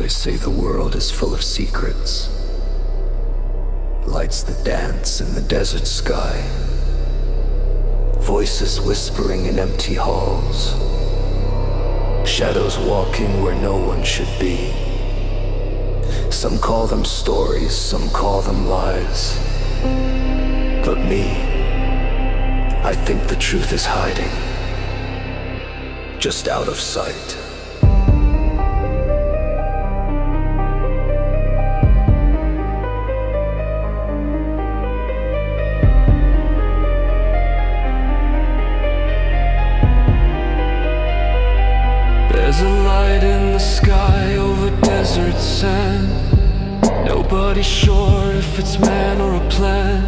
They say the world is full of secrets, lights that dance in the desert sky, voices whispering in empty halls, shadows walking where no one should be. Some call them stories, some call them lies, but me, I think the truth is hiding, just out of sight. There's a light in the sky over desert sand. Nobody's sure if it's man or a plan.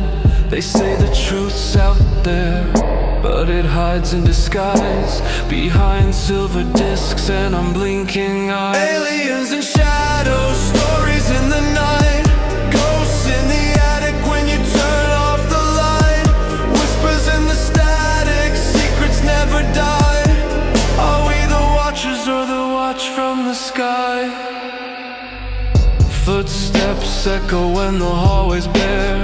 They say the truth's out there, but it hides in disguise behind silver discs and unblinking eyes. Aliens and shadows, stories in the night, ghosts in the attic when you turn off the light, whispers in the static, secrets never die. Are we the watchers or the watch from the sky? Footsteps echo when the hallway's bare,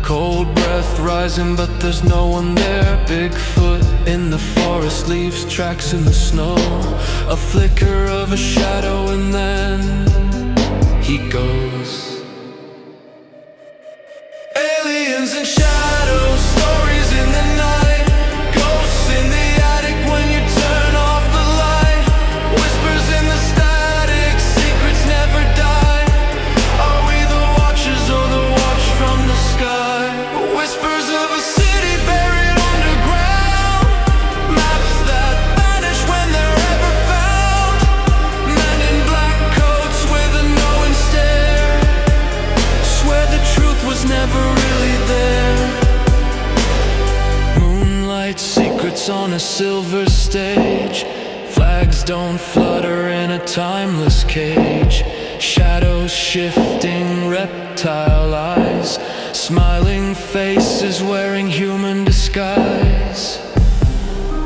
cold breath rising but there's no one there. Bigfoot in the forest leaves tracks in the snow, a flicker of a shadow and then he goes. Aliens and shadows, stories in the night, ghosts in the attic when you turn off the light, whispers in the static, secrets never die. Are we the watchers or the watch from the sky? Whispers of a city buried underground, maps that vanish when they're ever found, men in black coats with a knowing stare, swear the truth was never really there. Moonlight secrets on a silver stage, flags don't flutter in a timeless cage, shadows shifting, reptile eyes, smiling faces wearing human disguise.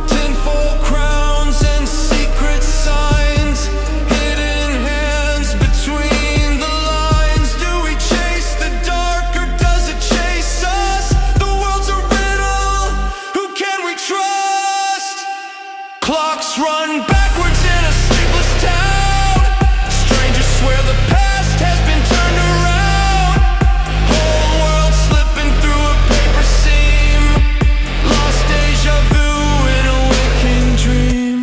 Tinfoil crowns and secret signs, hidden hands between the lines. Do we chase the dark or does it chase us? The world's a riddle, who can we trust? Clocks run backwards in a sleepless town, strangers swear the past has been turned around, whole world slipping through a paper seam, lost deja vu in a waking dream.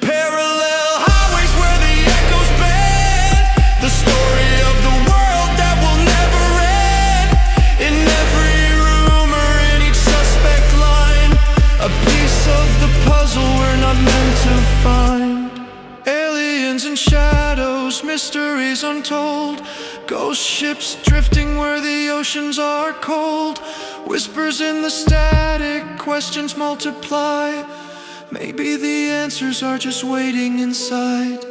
Parallel highways where the echoes bend, the story of the world that will never end. In every rumor, in each suspect line, a piece of the puzzle we're not meant to find. Aliens and shadows, mysteries untold, ghost ships drifting where the oceans are cold, whispers in the static, questions multiply. Maybe the answers are just waiting inside.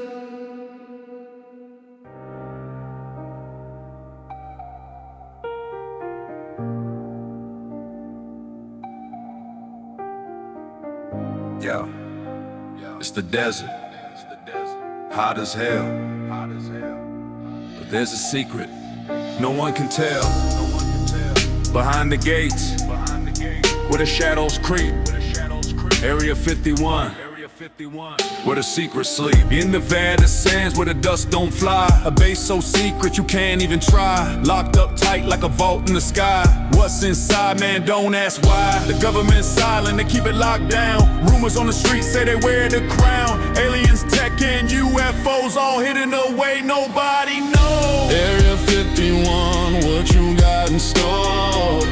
Yo, it's the desert, hot as hell. But there's a secret no one can tell. Behind the gates, where the shadows creep, Area 51, where the secrets sleep. In the vast sands where the dust don't fly, a base so secret you can't even try, locked up tight like a vault in the sky. What's inside, man, don't ask why. The government's silent, they keep it locked down. Rumors on the street say they wear the crown. Aliens, tech, and UFOs all hidden away, nobody knows. Area 51, what you got in store?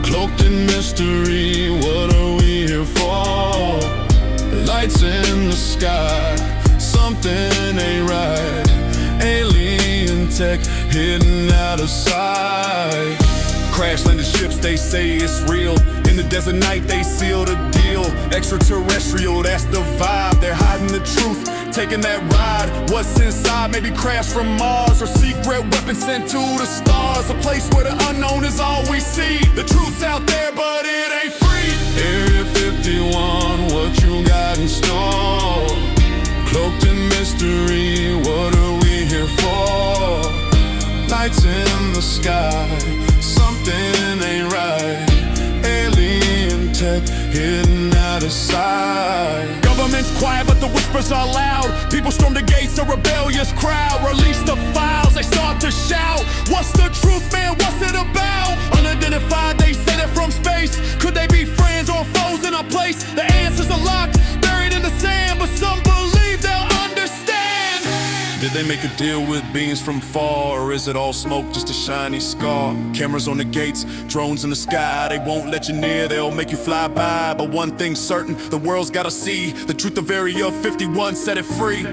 Cloaked in mystery, what are we here for? Lights in the sky, something ain't right. Alien tech hidden out of sight. Crash landed ships, they say it's real. In the desert night, they seal the deal. Extraterrestrial, that's the vibe. They're hiding the truth, taking that ride. What's inside? Maybe crash from Mars, or secret weapons sent to the stars. A place where the unknown is all we see. The truth's out there, but it ain't free. Area 51, what you got in store? Cloaked in mystery, what are we here sky. Something ain't right. Alien tech hidden out of sight. Government's quiet, but the whispers are loud. People storm the gates, a rebellious crowd. Release the files, they start to shout. What's the truth, man? What's it about? Unidentified, they say they're from space. Could they be friends or foes in our place? The answers are locked, buried in the sand, but some believe they'll understand. Did they make a deal with beings from far, or is it all smoke, just a shiny scar? Cameras on the gates, drones in the sky. They won't let you near, they'll make you fly by. But one thing's certain, the world's gotta see the truth of Area 51, set it free.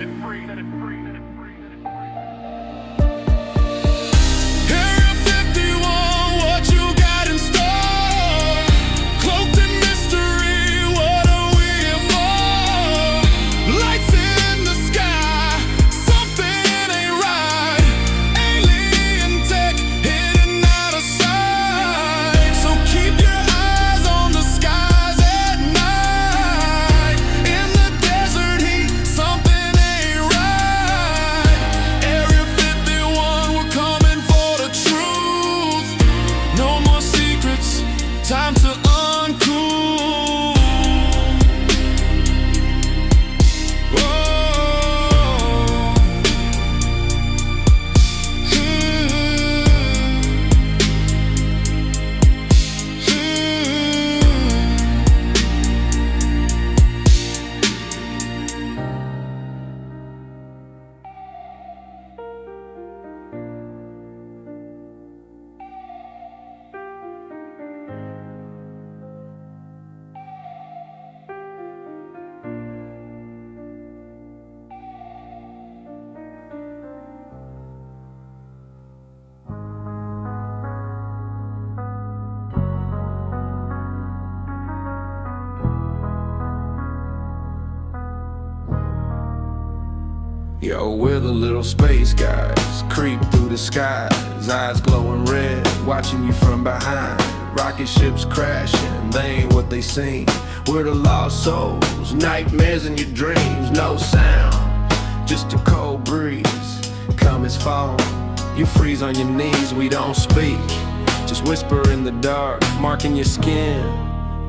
Time to uncool. Yo, we're the little space guys, creep through the skies, eyes glowing red, watching you from behind. Rocket ships crashing, they ain't what they seem. We're the lost souls, nightmares in your dreams. No sound, just a cold breeze, come as fall. You freeze on your knees, we don't speak, just whisper in the dark, marking your skin,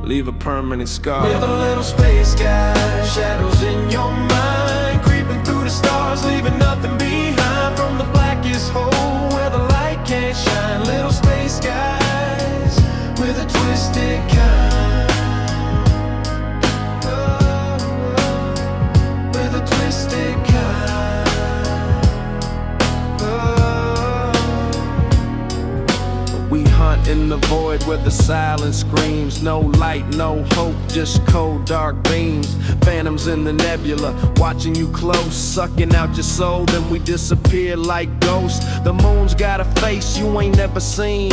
leave a permanent scar. We're the little space guys, shadows in your mind, creeping through the stars, leaving nothing behind. From the blackest hole where the light can't shine. Little space guys with a twisted kind, with a twisted kind. We hunt in the void where the silence screams. No light, no hope, just cold dark beams. Phantoms in the nebula, watching you close, sucking out your soul, then we disappear like ghosts. The moon's got a face you ain't never seen.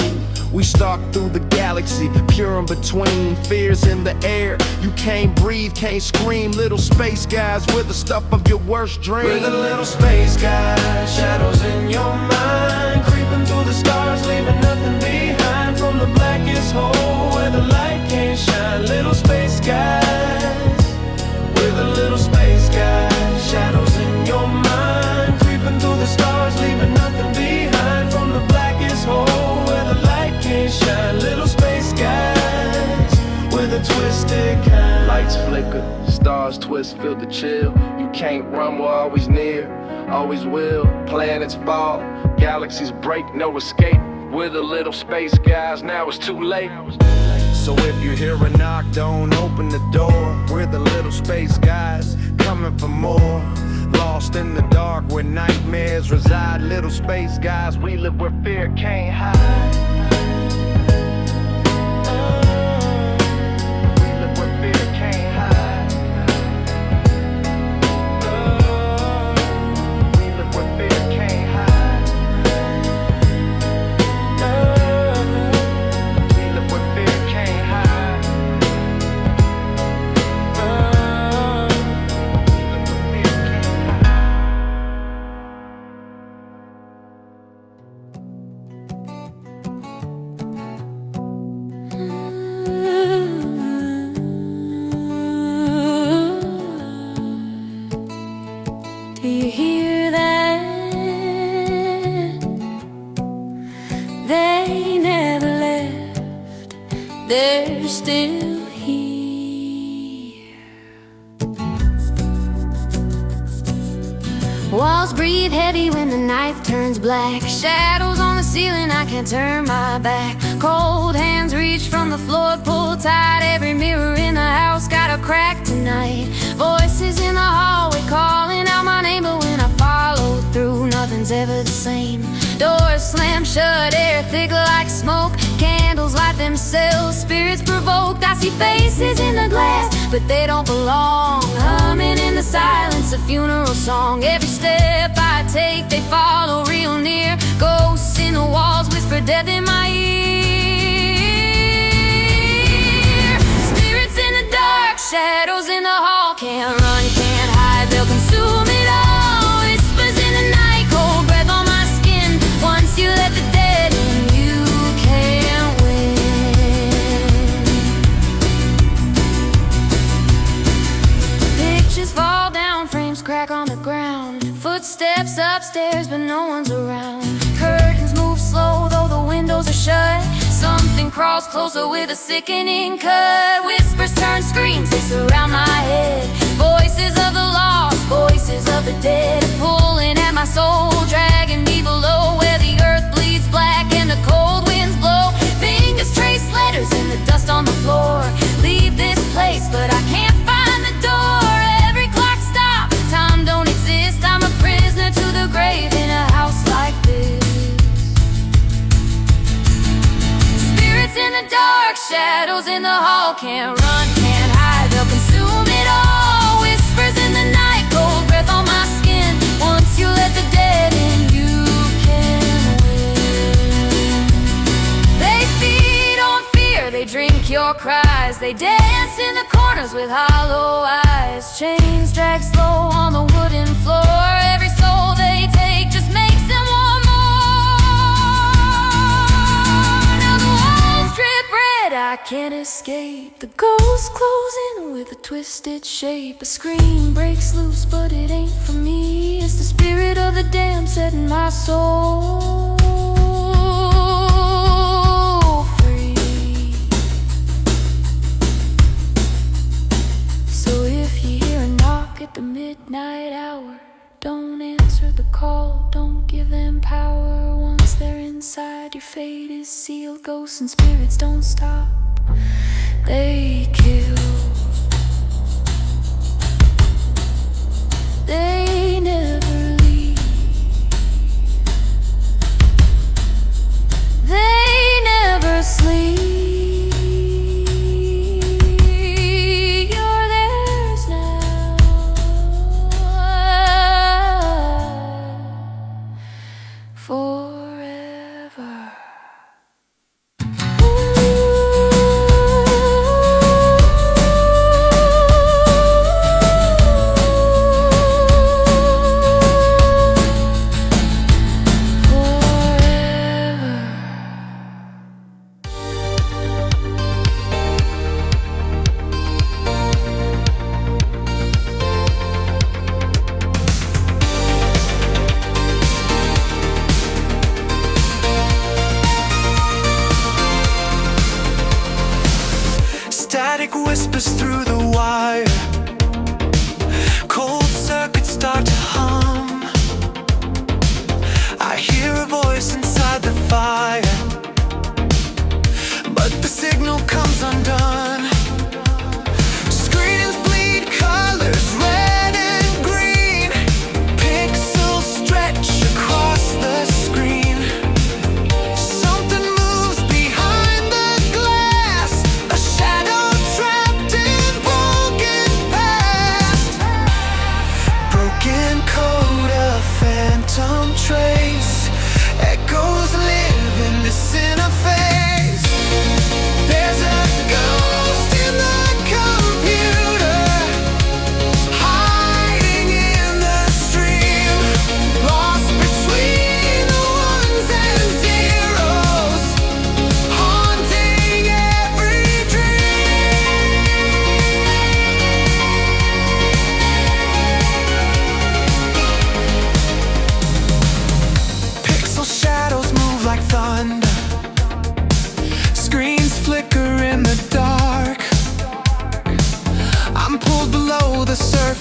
We stalk through the galaxy, pure in between. Fears in the air, you can't breathe, can't scream. Little space guys, we're the stuff of your worst dreams. We're the little space guys, shadows in your mind, creeping through the stars, leaving nothing behind. From the blackest hole where the light can't shine. Little space guys, we're the little space guys, shadows in your mind, creeping through the stars, leaving nothing behind. From the blackest hole where the light can't shine. Little space guys with a twisted kind. Lights flicker, stars twist, feel the chill. You can't run, we're always near, always will. Planets fall, galaxies break, no escape. We're the little space guys, now it's too late. So if you hear a knock, don't open the door. We're the little space guys, coming for more. Lost in the dark where nightmares reside. Little space guys, we live where fear can't hide. they're still here. Walls breathe heavy when the night turns black. Shadows on the ceiling, I can't turn my back. Cold hands reach from the floor, pull tight. Every mirror in the house got a crack tonight. Voices in the hallway calling out my name, but when I follow through, nothing's ever the same. Doors slam shut, air thick like smoke. Candles light themselves, spirits provoked. I see faces in the glass, but they don't belong. Humming in the silence, a funeral song. Every step I take, they follow real near. Ghosts in the walls whisper death in my ear. Spirits in the dark, shadows in the hall. Can't run, can't hide, they'll consume it all. Whispers in the night, cold breath on my skin. Once you let the dead in, you can't win. Pictures fall down, frames crack on the ground. Footsteps upstairs, but no one's around. Curtains move slow, though the windows are shut. Something crawls closer with a sickening cut. Whispers turn screams, they surround my head. Voices of the lost, voices of the dead, pulling at my soul, dragging me below, where the earth bleeds black and the cold winds blow. Fingers trace letters in the dust on the floor. Leave this place, but I can't find the door. Every clock stops, time don't exist. I'm a prisoner to the grave in a house like this. Spirits in the dark, shadows in the hall. Can't run, can't hide, they'll consume it all. Whispers in the night, cold breath on my skin. Once you let the dead in, you can win. They feed on fear, they drink your cries. They dance in the corners with hollow eyes. Chains drag slow on the wooden floor. Every soul they take just makes them want more. Now the walls drip red, I can't escape. The ghosts close in with a twisted shape. A scream breaks loose, but it ain't for me. It's the spirit of the damned setting my soul free. So if you hear a knock at the midnight hour, don't answer the call, don't give them power. Once they're inside, your fate is sealed. Ghosts and spirits don't stop, they kill. They never leave, they never sleep. You're theirs now, forever. Static whispers through the wire. Cold circuits start to hum. I hear a voice inside the fire, but the signal comes undone. Screens bleed colors, red and green. Pixels stretch across the screen. Something moves behind the glass, a shadow trapped in broken past. Broken code, a phantom trace. Echoes live in the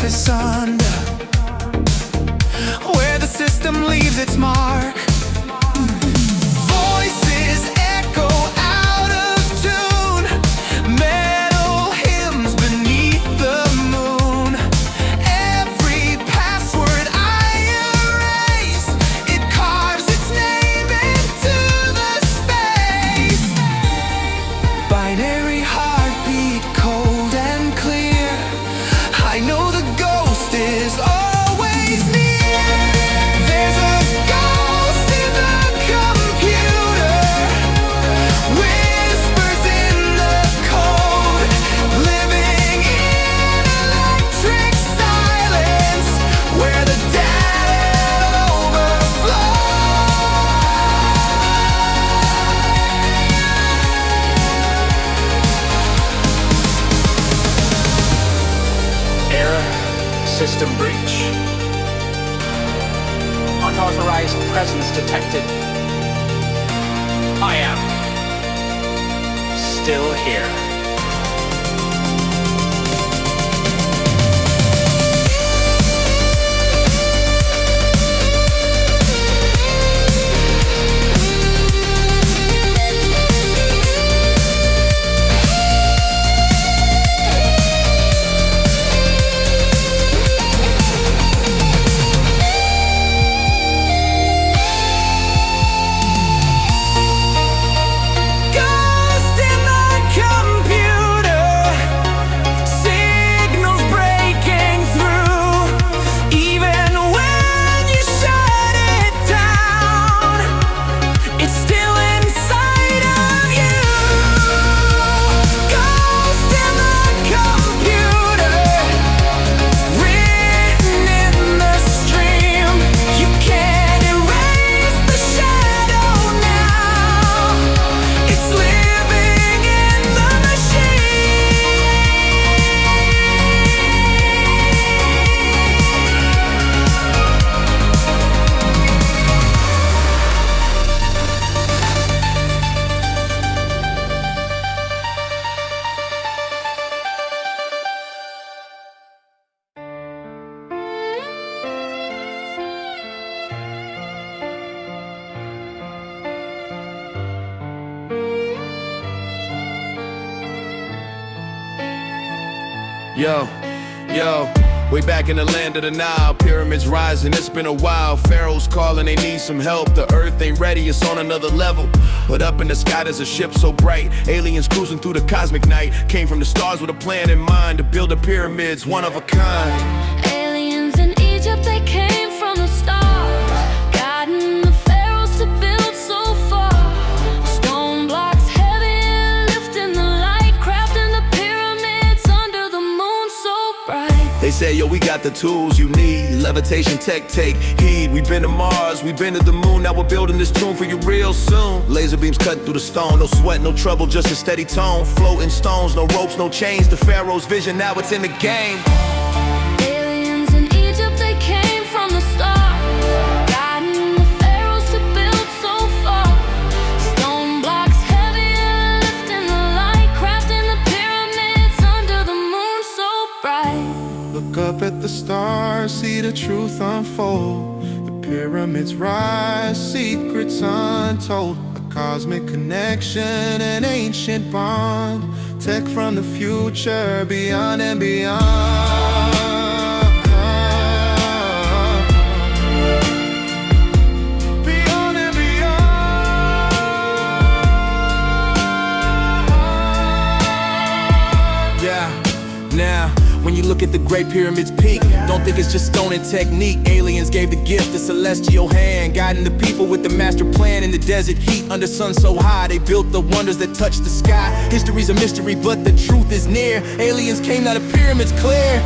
asunder, where the system leaves its mark. Voices echo out of tune, metal hymns beneath the moon. Every password I erase, it carves its name into the space. Binary heartbeat, cold and clear. I know the ghost is always near. There's a ghost in the computer, whispers in the code, living in electric silence, where the data overflows. Error, system breach. Unauthorized presence detected. I am still here. Ghost in the computer, signals breaking through. Even when you shut it down, it's still inside of you. Ghost in the computer, written in the stream. You can't erase the shadow now. It's living in the machine. Yo, way back in the land of the Nile, pyramids rising, it's been a while. Pharaohs calling, they need some help. The earth ain't ready, it's on another level. But up in the sky there's a ship so bright, aliens cruising through the cosmic night. Came from the stars with a plan in mind to build the pyramids, one of a kind. Aliens in Egypt, they came from the stars, guiding the pharaohs to build so far. Stone blocks heavy and lifting the light, crafting the pyramids under the moon so bright. They say, yo, we got the tools you need. Levitation tech, take heed. We've been to Mars, we've been to the moon. Now we're building this tomb for you real soon. Laser beams cutting through the stone. No sweat, no trouble, just a steady tone. Floating stones, no ropes, no chains. The Pharaoh's vision, now it's in the game. Aliens in Egypt, they came from the stars, guiding the pharaohs to build so far. Stone blocks heavy and lifting the light, crafting the pyramids under the moon so bright. Look up at the stars, see the truth unfold. The pyramids rise, secrets untold. A cosmic connection, an ancient bond. Tech from the future, beyond and beyond. Beyond and beyond. Yeah, now when you look at the Great Pyramid's peak, don't think it's just stone and technique. Aliens gave the gift, the celestial hand, guiding the people with the master plan. In the desert heat, under sun so high, they built the wonders that touch the sky. History's a mystery, but the truth is near. Aliens came, now the pyramids clear.